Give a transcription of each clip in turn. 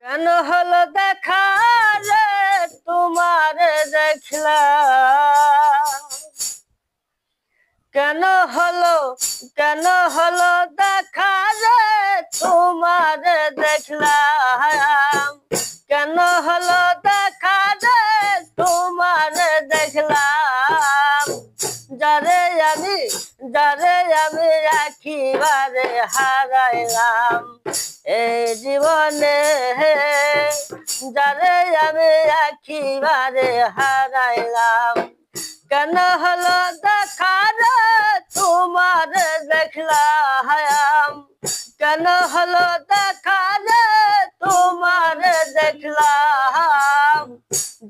কেন হলো দেখা রে তোমার দেখলাম, কেন হলো কেন হলো দেখা রে তোমার দেখলাম, কেন হলো দেখা রে তোমার দেখলাম। যারে আমি যারে আমি একেবারে হারাইলাম এই জীবনে, যারে আমি একেবারে হারাইলাম। কেন হলো দেখা রে তোমার দেখলাম, কেন হলো দেখা রে তোমার দেখলাম।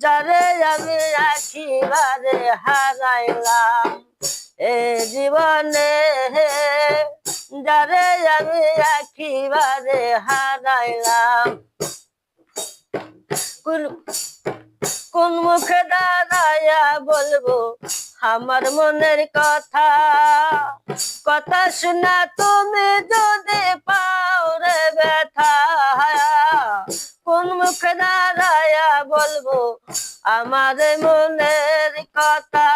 যারে আমি একেবারে হারাইলাম এই জীবনে, যারে আমি একেবারে হারাইলাম। কোন মুখে দাঁড়াইয়া বলবো আমার মনের কথা, কথা শোনা তুমি যদি পাও রে ব্যথা। কোন মুখে দাঁড়াইয়া বলবো আমার মনের কথা,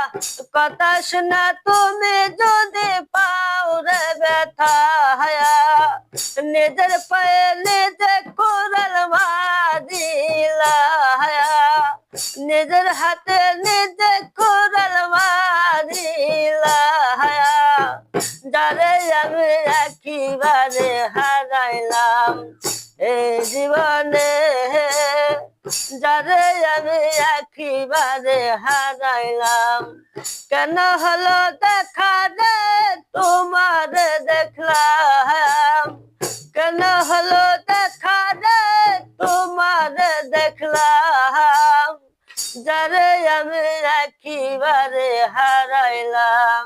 কথা শোনা তুমি যদি পাও রে ব্যথা। নিজের পায়ে নিজে কোরাল মারিলা, নিজের হাতে নিজে কোরাল মারিলা। যারে আমি একেবারে হারাইলাম এই জীবনে, যারে আমি একেবারে হারাইলাম। কেন হলো দেখা রে তোমার দেখলাম, কেন হলো দেখা রে তোমার দেখলাম। যারে আমি একেবারে হারাইলাম।